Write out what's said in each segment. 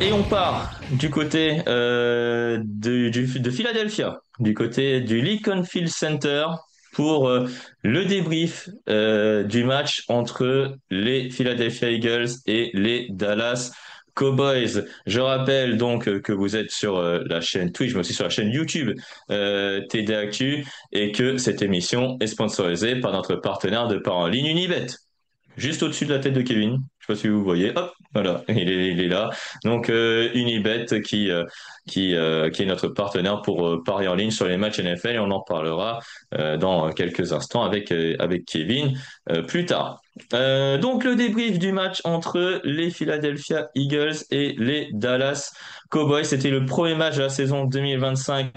Et on part du côté de Philadelphia, du côté du Lincoln Field Center pour le débrief du match entre les Philadelphia Eagles et les Dallas Cowboys. Je rappelle donc que vous êtes sur la chaîne Twitch, mais aussi sur la chaîne YouTube TD Actu, et que cette émission est sponsorisée par notre partenaire de part en ligne Unibet, juste au-dessus de la tête de Kevin. Je sais pas si vous voyez. Hop, voilà, il est là. Donc Unibet qui est notre partenaire pour parier en ligne sur les matchs NFL, et on en parlera dans quelques instants avec Kevin plus tard. Donc le débrief du match entre les Philadelphia Eagles et les Dallas Cowboys, c'était le premier match de la saison 2025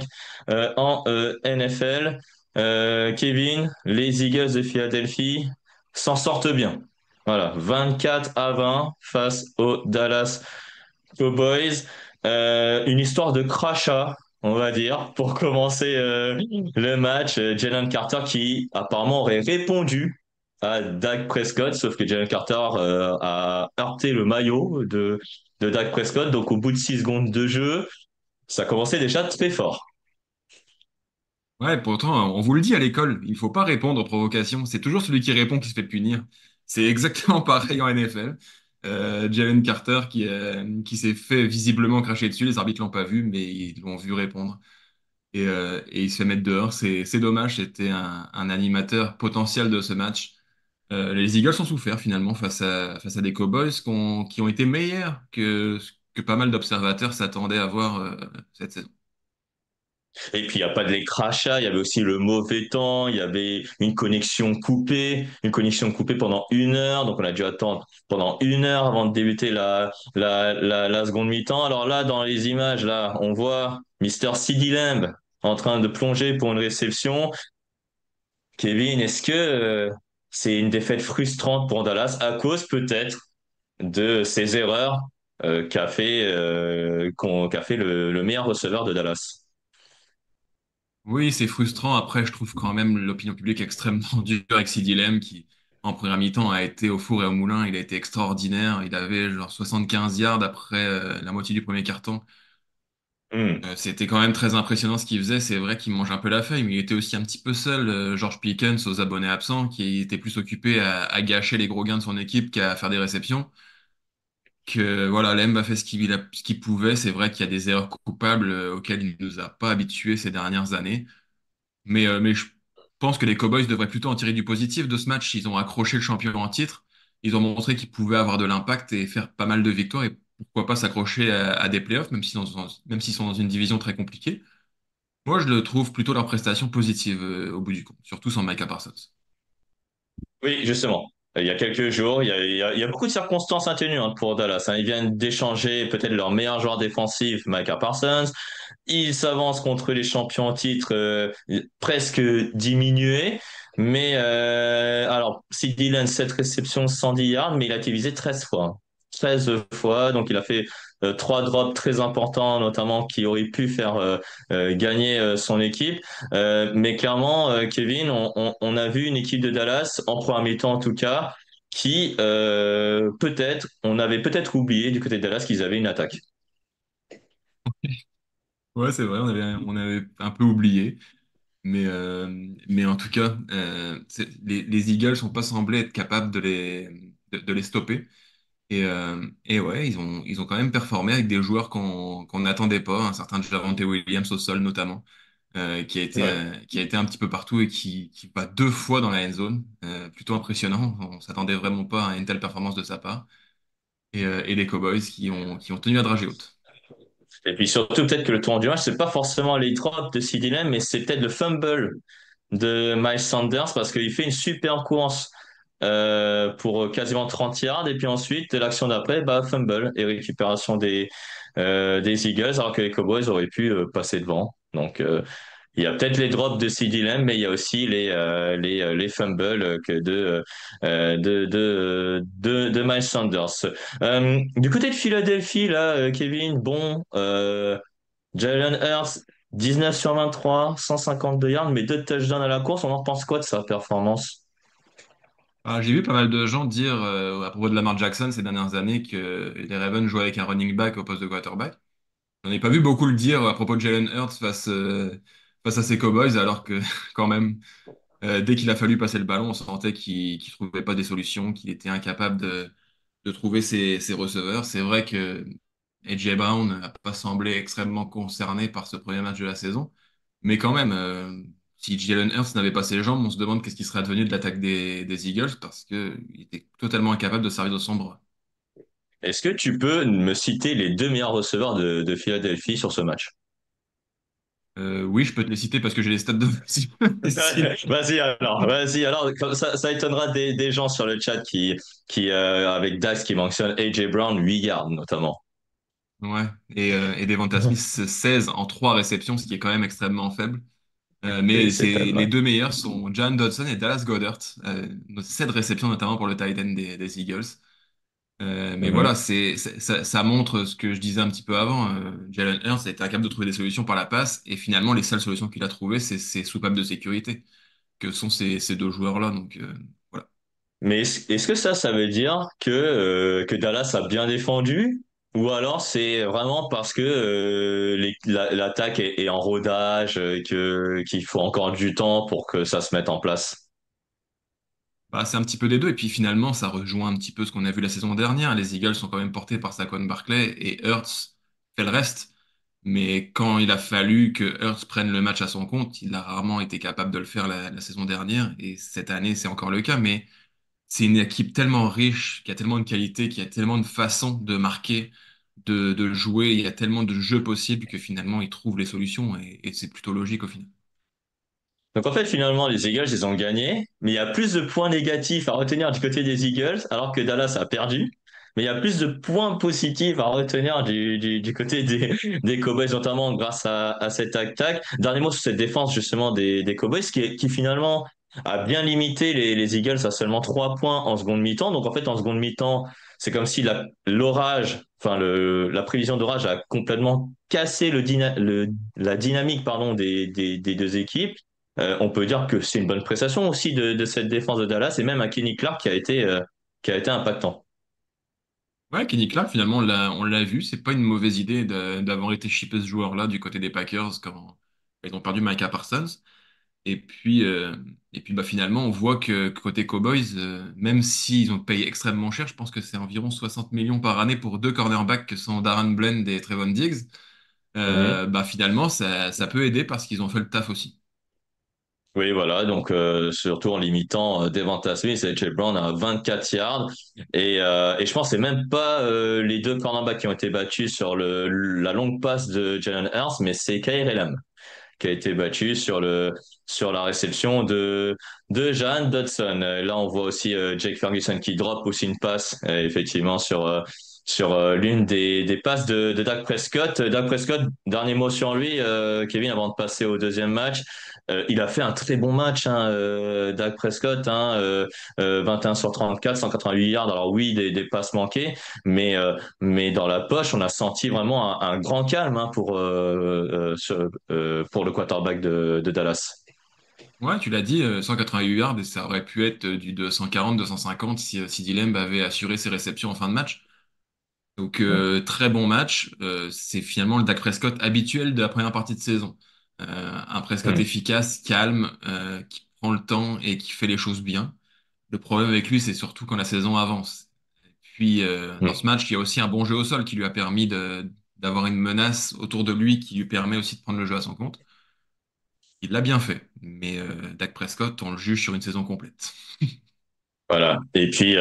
en NFL. Kevin, les Eagles de Philadelphie s'en sortent bien. Voilà, 24-20 face aux Dallas Cowboys. Une histoire de crachat, on va dire, pour commencer le match. Jalen Carter qui apparemment aurait répondu à Dak Prescott, sauf que Jalen Carter a heurté le maillot de Dak Prescott. Donc au bout de 6 secondes de jeu, ça commençait déjà très fort. Ouais, pourtant, on vous le dit à l'école, il faut pas répondre aux provocations. C'est toujours celui qui répond qui se fait punir. C'est exactement pareil en NFL. Jalen Carter qui s'est fait visiblement cracher dessus, les arbitres l'ont pas vu, mais ils l'ont vu répondre. Et il se fait mettre dehors. C'est dommage, c'était un animateur potentiel de ce match. Les Eagles ont souffert finalement face à des Cowboys qui ont été meilleurs que ce que pas mal d'observateurs s'attendaient à voir cette saison. Et puis, il n'y a pas de les crachats, il y avait aussi le mauvais temps, il y avait une connexion coupée pendant 1 heure, donc on a dû attendre pendant 1 heure avant de débuter la seconde mi-temps. Alors là, dans les images, là, on voit Mister CeeDee Lamb en train de plonger pour une réception. Kevin, est-ce que c'est une défaite frustrante pour Dallas à cause peut-être de ces erreurs qu'a fait le meilleur receveur de Dallas? Oui, c'est frustrant. Après, je trouve quand même l'opinion publique extrêmement dure avec Sidi Lem qui, en première mi-temps, a été au four et au moulin. Il a été extraordinaire. Il avait genre 75 yards après la moitié du premier quart-temps. Hmm. C'était quand même très impressionnant ce qu'il faisait. C'est vrai qu'il mange un peu la feuille, mais il était aussi un petit peu seul. George Pickens aux abonnés absents, qui était plus occupé à gâcher les gros gains de son équipe qu'à faire des réceptions. Que voilà, Lem a fait ce qu'il pouvait. C'est vrai qu'il y a des erreurs coupables auxquelles il ne nous a pas habitués ces dernières années. Mais je pense que les Cowboys devraient plutôt en tirer du positif de ce match. Ils ont accroché le champion en titre. Ils ont montré qu'ils pouvaient avoir de l'impact et faire pas mal de victoires. Et pourquoi pas s'accrocher à des playoffs, même s'ils sont dans une division très compliquée. Moi, je le trouve plutôt leur prestation positive au bout du compte, surtout sans Micah Parsons. Oui, justement. Il y a quelques jours, il y a beaucoup de circonstances atténuantes pour Dallas, hein. Ils viennent d'échanger peut-être leur meilleur joueur défensif, Micah Parsons. Ils s'avancent contre les champions en titre presque diminués. Mais alors, Sid Dillon, 7 réceptions, 110 yards, mais il a été visé 13 fois. 13 fois, donc il a fait 3 drops très importants, notamment qui auraient pu faire gagner son équipe. Mais clairement, Kevin, on a vu une équipe de Dallas, en première mi-temps en tout cas, qui peut-être, on avait peut-être oublié du côté de Dallas qu'ils avaient une attaque. Ouais, c'est vrai, on avait un peu oublié. Mais en tout cas, les Eagles n'ont pas semblé être capables de les stopper. Et ouais, ils ont quand même performé avec des joueurs qu'on n'attendait pas, un certain Javonte Williams au sol notamment, Ouais. qui a été un petit peu partout et qui va 2 fois dans la end zone. Plutôt impressionnant, on s'attendait vraiment pas à une telle performance de sa part. Et les Cowboys qui ont tenu à dragée haute. Et puis surtout, peut-être que le tour du match, c'est pas forcément les drops de CeeDee Lamb, mais c'est peut-être le fumble de Miles Sanders parce qu'il fait une super course pour quasiment 30 yards, et puis ensuite, l'action d'après, bah, fumble et récupération des Eagles, alors que les Cowboys auraient pu passer devant. Donc, il y a peut-être les drops de CeeDee Lamb, mais il y a aussi les fumbles de Miles Sanders. Du côté de Philadelphie, là, Kevin, bon, Jalen Hurts, 19 sur 23, 152 yards, mais deux touchdowns à la course. On en pense quoi de sa performance? Alors, j'ai vu pas mal de gens dire à propos de Lamar Jackson ces dernières années que les Ravens jouaient avec un running back au poste de quarterback. J'en ai pas vu beaucoup le dire à propos de Jalen Hurts face à ses Cowboys, alors que quand même, dès qu'il a fallu passer le ballon, on sentait qu'il trouvait pas des solutions, qu'il était incapable de trouver ses receveurs. C'est vrai que AJ Brown n'a pas semblé extrêmement concerné par ce premier match de la saison, mais quand même, si Jalen Hurts n'avait pas ses jambes, on se demande qu'est-ce qui serait advenu de l'attaque des Eagles parce qu'il était totalement incapable de servir de son bras. Est-ce que tu peux me citer les deux meilleurs receveurs de Philadelphie sur ce match? Oui, je peux te les citer parce que j'ai les stats de ici. Vas-y alors, comme ça étonnera des gens sur le chat qui avec Dax qui mentionne AJ Brown 8 yards notamment. Ouais, et Devonta Smith 16 en 3 réceptions, ce qui est quand même extrêmement faible. Oui, Mais c'est c'est, vrai. les deux meilleurs sont John Dodson et Dallas Goedert. 7 réceptions notamment pour le tight end des Eagles. Mais voilà, Mhm. ça montre ce que je disais un petit peu avant. Jalen Hurts a été incapable de trouver des solutions par la passe, et finalement, les seules solutions qu'il a trouvées, c'est ses soupapes de sécurité, que sont ces deux joueurs-là. Donc voilà. Mais est-ce que ça veut dire que Dallas a bien défendu? Ou alors c'est vraiment parce que l'attaque est en rodage, qu'il faut encore du temps pour que ça se mette en place? Bah, c'est un petit peu des deux, et puis finalement, ça rejoint un petit peu ce qu'on a vu la saison dernière. Les Eagles sont quand même portés par Saquon Barkley, et Hurts fait le reste. Mais quand il a fallu que Hurts prenne le match à son compte, il a rarement été capable de le faire la saison dernière, et cette année, c'est encore le cas. Mais c'est une équipe tellement riche, qui a tellement de qualité, qui a tellement de façons de marquer, de jouer, il y a tellement de jeux possibles que finalement, ils trouvent les solutions, et c'est plutôt logique au final. Donc en fait, finalement, les Eagles, ils ont gagné, mais il y a plus de points négatifs à retenir du côté des Eagles, alors que Dallas a perdu. Mais il y a plus de points positifs à retenir du côté des Cowboys, notamment grâce à cette attaque. Dernier mot sur cette défense justement des Cowboys, qui finalement a bien limité les Eagles à seulement 3 points en seconde mi-temps. Donc en fait, en seconde mi-temps, c'est comme si l'orage, enfin la prévision d'orage a complètement cassé la dynamique pardon, des deux équipes. On peut dire que c'est une bonne prestation aussi de cette défense de Dallas et même à Kenny Clark qui a été impactant. Ouais, Kenny Clark, finalement, on l'a vu, c'est pas une mauvaise idée d'avoir été shippé ce joueur-là du côté des Packers quand ils ont perdu Micah Parsons. Et puis, bah, finalement, on voit que côté Cowboys, même s'ils ont payé extrêmement cher, je pense que c'est environ 60 millions par année pour deux cornerbacks que sont Darren Bland et Trevon Diggs, Mhm. bah, finalement, ça peut aider parce qu'ils ont fait le taf aussi. Oui, voilà, donc surtout en limitant Devonta Smith et Jay Brown à 24 yards. Et je pense que c'est même pas les deux cornerbacks qui ont été battus sur la longue passe de Jalen Hurts, mais c'est Kyle Elam qui a été battu sur la réception de Jahan Dodson. Là, on voit aussi Jake Ferguson qui drop aussi une passe, effectivement, sur l'une des passes de Dak Prescott. Dak Prescott, dernier mot sur lui, Kevin, avant de passer au deuxième match. Il a fait un très bon match, hein, Dak Prescott, hein, 21 sur 34, 188 yards. Alors oui, des passes manquées, mais dans la poche, on a senti vraiment un grand calme hein, pour le quarterback de Dallas. Ouais, tu l'as dit, 188 yards, et ça aurait pu être du 240, 250 si Lamb avait assuré ses réceptions en fin de match. Donc, Mm. très bon match. C'est finalement le Dak Prescott habituel de la première partie de saison. Un Prescott Mm. efficace, calme, qui prend le temps et qui fait les choses bien. Le problème avec lui, c'est surtout quand la saison avance. Puis, dans ce Mm. match, il y a aussi un bon jeu au sol qui lui a permis d'avoir une menace autour de lui qui lui permet aussi de prendre le jeu à son compte. Il l'a bien fait, mais Dak Prescott, on le juge sur une saison complète. Voilà. Et puis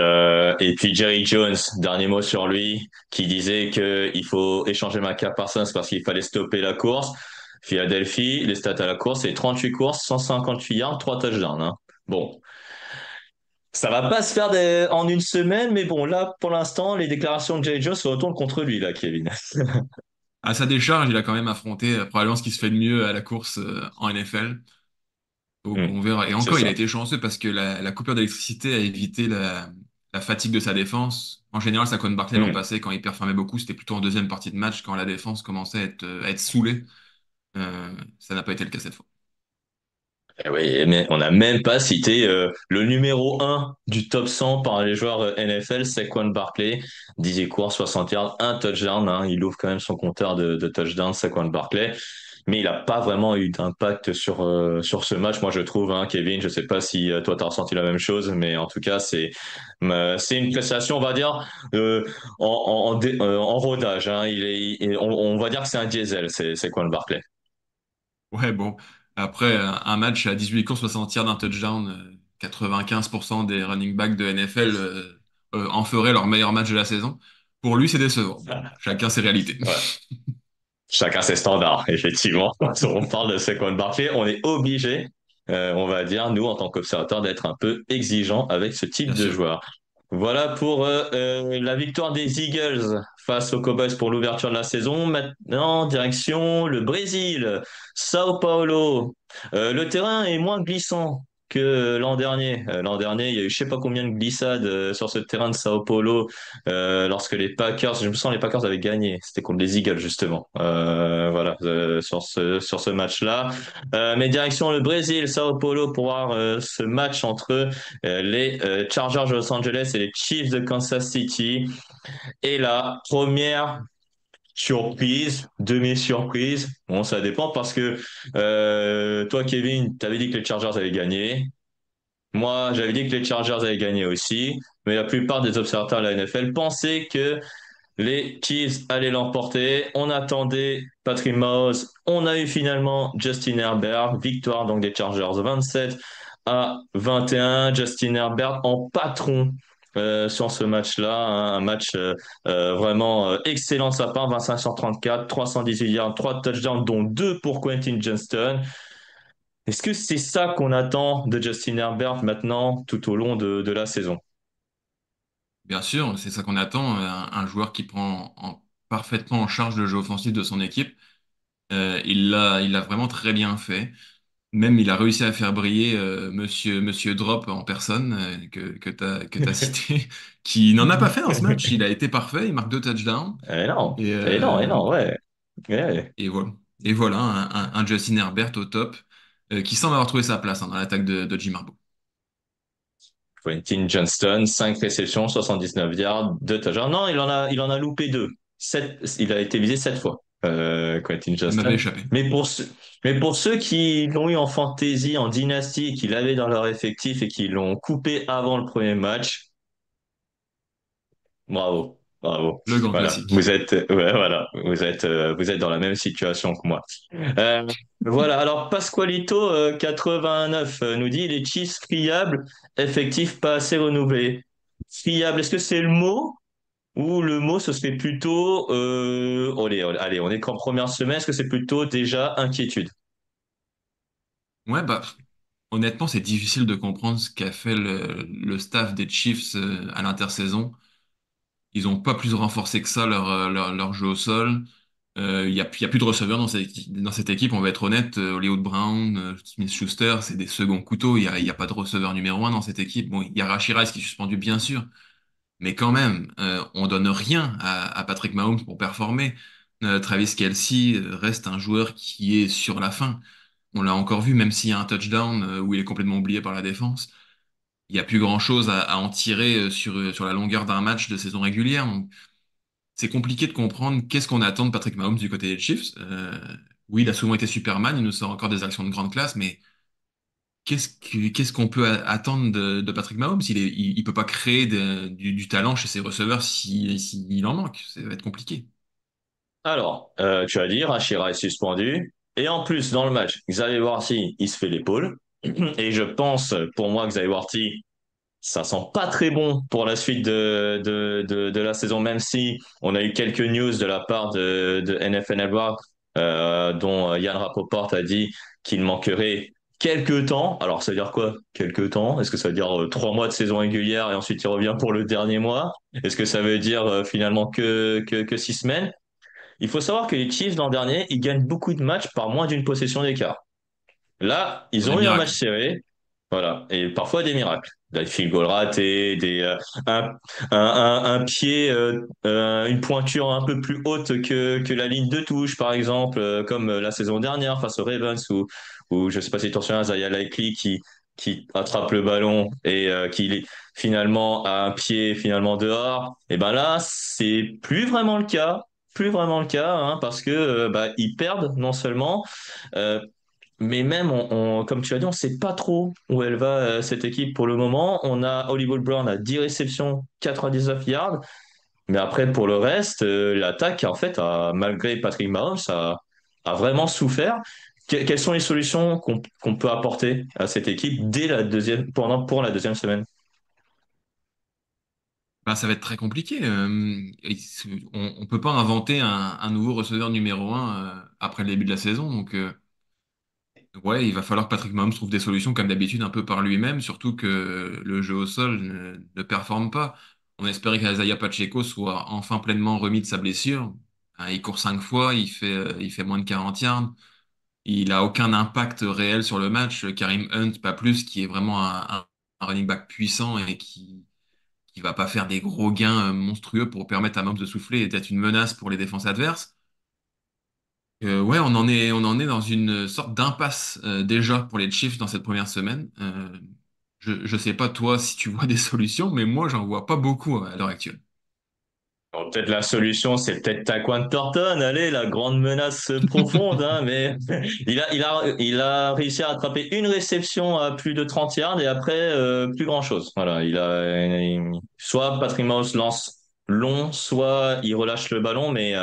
Jerry Jones, dernier mot sur lui, qui disait que il faut échanger Micah Parsons parce qu'il fallait stopper la course. Philadelphie, les stats à la course, c'est 38 courses, 158 yards, 3 touchdowns. Hein. Bon, ça va pas se faire en une semaine, mais bon, là, pour l'instant, les déclarations de Jerry Jones se retournent contre lui, là, Kevin. À sa décharge, il a quand même affronté probablement ce qui se fait de mieux à la course en NFL. Donc Hmm. on verra. Et C'est encore, il a ça. été chanceux parce que la coupure d'électricité a évité la fatigue de sa défense. En général, Saquon Barkley l'an Hmm. passé, quand il performait beaucoup, c'était plutôt en deuxième partie de match, quand la défense commençait à être saoulée. Ça n'a pas été le cas cette fois. Eh oui, mais on n'a même pas cité le numéro un du top 100 par les joueurs NFL, Saquon Barkley. 10 courses, 60 yards, un touchdown. Hein. Il ouvre quand même son compteur de touchdown, Saquon Barkley. Mais il n'a pas vraiment eu d'impact sur ce match, moi je trouve, hein, Kevin. Je sais pas si toi tu as ressenti la même chose, mais en tout cas, c'est une prestation, on va dire, en rodage. Hein. On va dire que c'est un diesel, c'est Saquon Barkley. Ouais, bon. Après, un match à 18 courses, 60 yards d'un touchdown, 95% des running backs de NFL en feraient leur meilleur match de la saison. Pour lui, c'est décevant. Bon, chacun ses réalités. Ouais. Chacun ses standards, effectivement. Quand on parle de Saquon Barkley, on est obligé, on va dire, nous, en tant qu'observateurs, d'être un peu exigeants avec ce type Bien de sûr. joueur. Voilà pour la victoire des Eagles face aux Cowboys pour l'ouverture de la saison. Maintenant, direction le Brésil, Sao Paulo. Le terrain est moins glissant que l'an dernier. L'an dernier, il y a eu je sais pas combien de glissades sur ce terrain de Sao Paulo lorsque les Packers, je me sens les Packers avaient gagné. C'était contre les Eagles justement. Voilà sur ce match-là. Mais direction le Brésil, Sao Paulo pour voir ce match entre les Chargers de Los Angeles et les Chiefs de Kansas City. Et la première surprise, demi-surprise, bon, ça dépend parce que toi, Kevin, tu avais dit que les Chargers avaient gagné. Moi, j'avais dit que les Chargers avaient gagné aussi. Mais la plupart des observateurs de la NFL pensaient que les Chiefs allaient l'emporter. On attendait Patrick Mahomes. On a eu finalement Justin Herbert. Victoire donc des Chargers 27-21. Justin Herbert en patron sur ce match-là. Hein. Un match vraiment excellent de sa part. 25 sur 34, 318 yards, 3 touchdowns, dont 2 pour Quentin Johnston. Est-ce que c'est ça qu'on attend de Justin Herbert maintenant tout au long de la saison? Bien sûr, c'est ça qu'on attend. Un joueur qui prend parfaitement en charge le jeu offensif de son équipe. Il l'a vraiment très bien fait. Même, il a réussi à faire briller Monsieur Drop en personne, que t'as cité, qui n'en a pas fait dans ce match. Il a été parfait, il marque 2 touchdowns. Non, Et, non, euh, non, ouais. Ouais. et voilà, et voilà un Justin Herbert au top, qui semble avoir trouvé sa place hein, dans l'attaque de Jim Harbaugh. Quentin Johnston, 5 réceptions, 79 yards, 2 touchdowns. Non, il en a loupé 2. Il a été visé 7 fois, Quentin Ça m'avait Johnston. échappé. Mais pour ceux qui l'ont eu en fantasy, en dynastie, qui l'avaient dans leur effectif et qui l'ont coupé avant le premier match, bravo, bravo. Le grand Voilà, classique. ouais, voilà, vous êtes dans la même situation que moi. Euh, voilà, alors Pasqualito 89 nous dit les Chiefs friables, effectifs pas assez renouvelés. Friable, est-ce que c'est le mot ou le mot ce serait plutôt allez, on est qu'en première semaine, est-ce que c'est plutôt déjà inquiétude? Ouais, bah, honnêtement, c'est difficile de comprendre ce qu'a fait le staff des Chiefs à l'intersaison. Ils n'ont pas plus renforcé que ça leur jeu au sol. Il y a plus de receveurs dans cette équipe, on va être honnête. Hollywood Brown, Smith-Schuster, c'est des seconds couteaux. Il y a pas de receveur numéro 1 dans cette équipe. Bon, il y a Rashee Rice qui est suspendu, bien sûr. Mais quand même, on donne rien à Patrick Mahomes pour performer. Travis Kelce reste un joueur qui est sur la fin. On l'a encore vu, même s'il y a un touchdown où il est complètement oublié par la défense. Il n'y a plus grand-chose à en tirer sur la longueur d'un match de saison régulière. Donc, c'est compliqué de comprendre qu'est-ce qu'on attend de Patrick Mahomes du côté des Chiefs. Oui, il a souvent été Superman, il nous sort encore des actions de grande classe, mais qu'est-ce qu'on peut attendre de Patrick Mahomes? Il peut pas créer du talent chez ses receveurs s'il en manque. Ça va être compliqué. Alors, tu as dit, Rashira est suspendu. Et en plus, dans le match, Xavier Worthy, il se fait l'épaule. Et je pense, pour moi, Xavier Worthy, ça sent pas très bon pour la suite de la saison, même si on a eu quelques news de la part de NFL Network, dont Yann Rapoport a dit qu'il manquerait quelques temps. Alors, ça veut dire quoi, quelques temps? Est-ce que ça veut dire 3 mois de saison régulière et ensuite il revient pour le dernier mois? Est-ce que ça veut dire finalement que 6 semaines? Il faut savoir que les Chiefs, l'an dernier, ils gagnent beaucoup de matchs par moins d'une possession d'écart. Là, Pour ils des ont eu un match miracles. serré. Voilà, et parfois des miracles. Des field goal ratés, un, un pied, une pointure un peu plus haute que la ligne de touche, par exemple, comme la saison dernière face aux Ravens, où je sais pas si tu te souviens, Isaiah Likely qui attrape le ballon et qui finalement a un pied finalement dehors. Et ben là, c'est plus vraiment le cas. Plus vraiment le cas, hein, parce que bah, ils perdent non seulement, euh, mais même, comme tu as dit, on ne sait pas trop où elle va, cette équipe pour le moment. On a Hollywood Brown à 10 réceptions, 99 yards. Mais après, pour le reste, l'attaque, en fait, malgré Patrick Mahomes, a vraiment souffert. Quelles sont les solutions qu'on peut apporter à cette équipe dès la deuxième, pour la deuxième semaine? Ben, ça va être très compliqué. On peut pas inventer un nouveau receveur numéro un après le début de la saison. Donc, ouais, il va falloir que Patrick Mahomes trouve des solutions, comme d'habitude, un peu par lui-même, surtout que le jeu au sol ne performe pas. On espérait qu'Isaiah Pacheco soit enfin pleinement remis de sa blessure. Hein, il court 5 fois, il fait moins de 40 yards. Il a aucun impact réel sur le match. Karim Hunt, pas plus, qui est vraiment un running back puissant et qui va pas faire des gros gains monstrueux pour permettre à Mahomes de souffler et d'être une menace pour les défenses adverses. Ouais, on en est dans une sorte d'impasse déjà pour les Chiefs dans cette première semaine. Je sais pas toi si tu vois des solutions, mais moi j'en vois pas beaucoup à l'heure actuelle. Alors, peut-être la solution, c'est peut-être Taquan Thornton, allez, la grande menace profonde, hein, mais il a réussi à attraper une réception à plus de 30 yards et après, plus grand-chose. Voilà, soit Patrick Mahomes lance long, soit il relâche le ballon, mais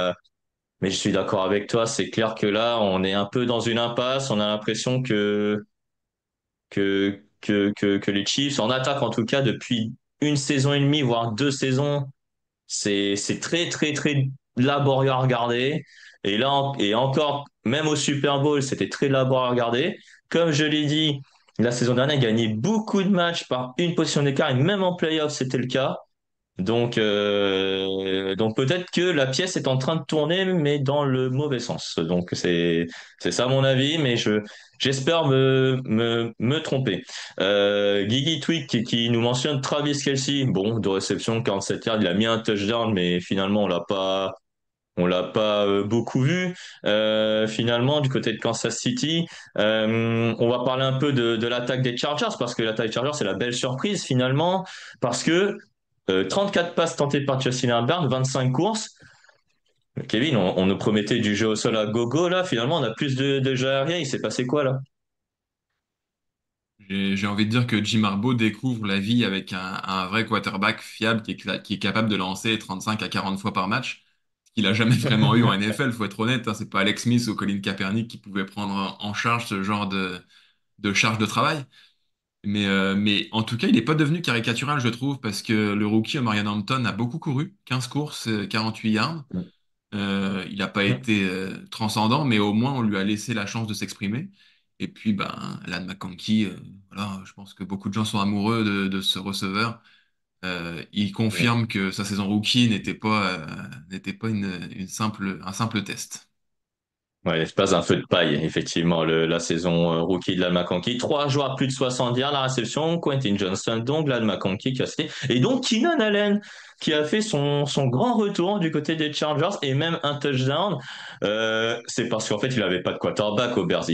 je suis d'accord avec toi, c'est clair que là, on est un peu dans une impasse, on a l'impression que les Chiefs, en attaque en tout cas, depuis une saison et demie, voire 2 saisons, c'est très, très, très laborieux à regarder. Et là, et encore, même au Super Bowl, c'était très laborieux à regarder. Comme je l'ai dit, la saison dernière, il gagnait beaucoup de matchs par une position d'écart, et même en playoff, c'était le cas. Donc peut-être que la pièce est en train de tourner, mais dans le mauvais sens. Donc c'est ça mon avis, mais j'espère me tromper. Guigui Twig qui nous mentionne Travis Kelce, bon, de réception 47 yards, il a mis un touchdown, mais finalement on l'a pas beaucoup vu. Finalement, du côté de Kansas City, on va parler un peu de l'attaque des Chargers parce que l'attaque des Chargers c'est la belle surprise finalement parce que 34 passes tentées par Justin Herbert, 25 courses. Kevin, on nous promettait du jeu au sol à gogo là. Finalement, on a plus de jeu aérien. Il s'est passé quoi là? J'ai envie de dire que Jim Harbaugh découvre la vie avec un vrai quarterback fiable qui est capable de lancer 35 à 40 fois par match, ce qu'il a jamais vraiment eu en NFL, faut être honnête. Hein, c'est pas Alex Smith ou Colin Kaepernick qui pouvaient prendre en charge ce genre de charge de travail. Mais en tout cas, il n'est pas devenu caricatural, je trouve, parce que le rookie Marion Hampton a beaucoup couru, 15 courses, 48 yards. Il n'a pas été transcendant, mais au moins on lui a laissé la chance de s'exprimer. Et puis, ben, Alan McConkey, voilà, je pense que beaucoup de gens sont amoureux de ce receveur. Il confirme que sa saison rookie n'était pas un simple test. Ouais, l'espace un feu de paille, effectivement, la saison rookie de Lal McConkey. 3 joueurs plus de 60 yards à la réception, Quentin Johnston, donc Lal McConkey qui a cité, et donc Keenan Allen qui a fait son grand retour du côté des Chargers et même un touchdown. C'est parce qu'en fait, il avait pas de quarterback au Bears.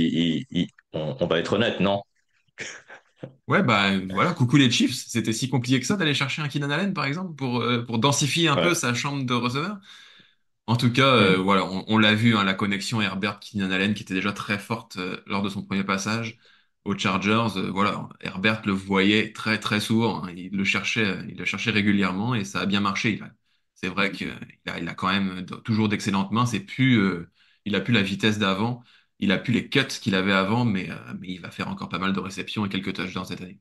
On va être honnête, non? Ouais, bah voilà, coucou les Chiefs. C'était si compliqué que ça d'aller chercher un Keenan Allen, par exemple, pour densifier un peu Ouais. sa chambre de receveur. En tout cas, Hmm. voilà, on l'a vu, hein, la connexion Herbert-Keenan Allen qui était déjà très forte lors de son premier passage aux Chargers. Voilà, Herbert le voyait très très souvent, hein, il le cherchait régulièrement et ça a bien marché. C'est vrai qu'il a quand même toujours d'excellentes mains. Il a plus la vitesse d'avant, il a plus les cuts qu'il avait avant, mais il va faire encore pas mal de réceptions et quelques touchdowns cette année.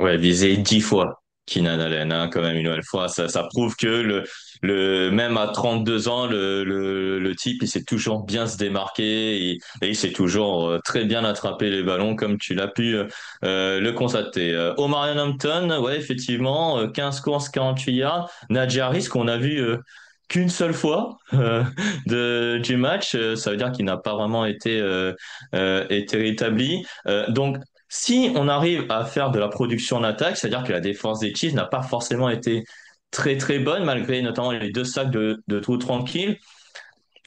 Ouais, visé 10 fois Keenan Allen, hein, quand même une nouvelle fois. Ça prouve que même à 32 ans, le type, il sait toujours bien se démarquer et il sait toujours très bien attraper les ballons comme tu l'as pu le constater. Omarion Hampton, ouais, effectivement, 15 courses, 48 yards. Najee Harris, qu'on a vu qu'une seule fois du match, ça veut dire qu'il n'a pas vraiment été rétabli. Donc, Si on arrive à faire de la production en attaque, c'est-à-dire que la défense des Chiefs n'a pas forcément été très très bonne, malgré notamment les deux sacs de Drew Tranquille.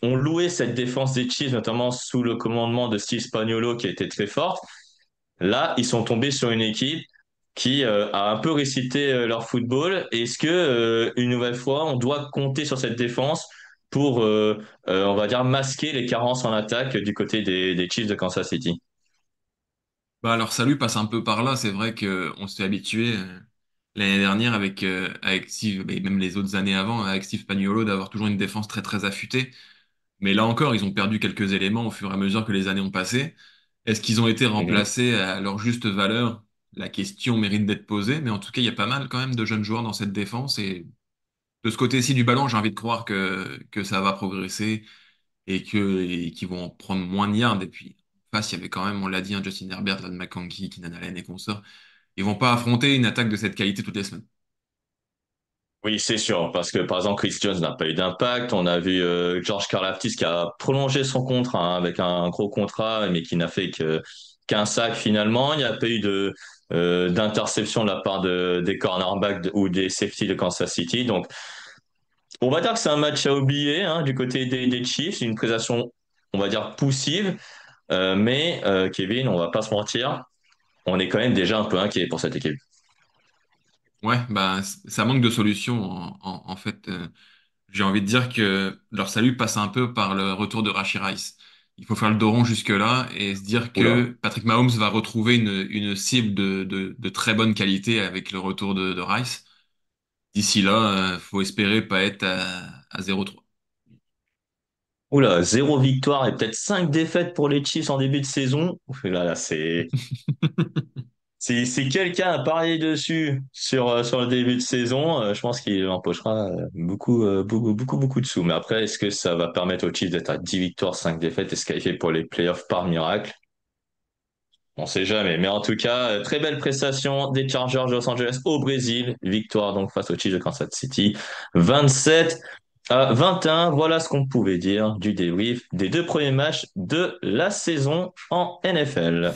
On louait cette défense des Chiefs, notamment sous le commandement de Steve Spagnuolo, qui était très forte. Là, ils sont tombés sur une équipe qui a un peu récité leur football. Est-ce que une nouvelle fois, on doit compter sur cette défense pour, on va dire, masquer les carences en attaque du côté des Chiefs de Kansas City? Bah, leur salut passe un peu par là. C'est vrai qu'on s'est habitué l'année dernière avec Steve, et même les autres années avant, avec Steve Spagnuolo, d'avoir toujours une défense très très affûtée. Mais là encore, ils ont perdu quelques éléments au fur et à mesure que les années ont passé. Est-ce qu'ils ont été Mhm. remplacés à leur juste valeur? La question mérite d'être posée, mais en tout cas, il y a pas mal quand même de jeunes joueurs dans cette défense. Et de ce côté-ci du ballon, j'ai envie de croire que ça va progresser et qu'ils vont en prendre moins de yards. Et puis, en face, il y avait quand même, on l'a dit, un Justin Herbert, Todd McConkey, Keenan Allen et consorts. Ils vont pas affronter une attaque de cette qualité toutes les semaines. Oui, c'est sûr, parce que par exemple, Chris Jones n'a pas eu d'impact. On a vu George Karlaftis qui a prolongé son contrat hein, avec un gros contrat, mais qui n'a fait qu'un sac finalement. Il n'y a pas eu d'interception de la part des cornerbacks ou des safeties de Kansas City. Donc, on va dire que c'est un match à oublier hein, du côté des Chiefs, une prestation, on va dire, poussive. Mais Kevin, on va pas se mentir, on est quand même déjà un peu inquiet pour cette équipe. Ouais, bah, ça manque de solutions. En fait, j'ai envie de dire que leur salut passe un peu par le retour de Rashee Rice. Il faut faire le dos rond jusque-là et se dire Oula. que Patrick Mahomes va retrouver une cible de très bonne qualité avec le retour de Rice. D'ici là, faut espérer pas être à 0-3. Oula, zéro victoire et peut-être cinq défaites pour les Chiefs en début de saison. Ouf, là, si quelqu'un a parié dessus sur le début de saison, je pense qu'il empochera beaucoup de sous. Mais après, est-ce que ça va permettre aux Chiefs d'être à 10 victoires, 5 défaites et se qualifier pour les playoffs par miracle? On sait jamais. Mais en tout cas, très belle prestation des Chargers de Los Angeles au Brésil. Victoire donc face aux Chiefs de Kansas City. 27-21. Voilà ce qu'on pouvait dire du débrief des deux premiers matchs de la saison en NFL.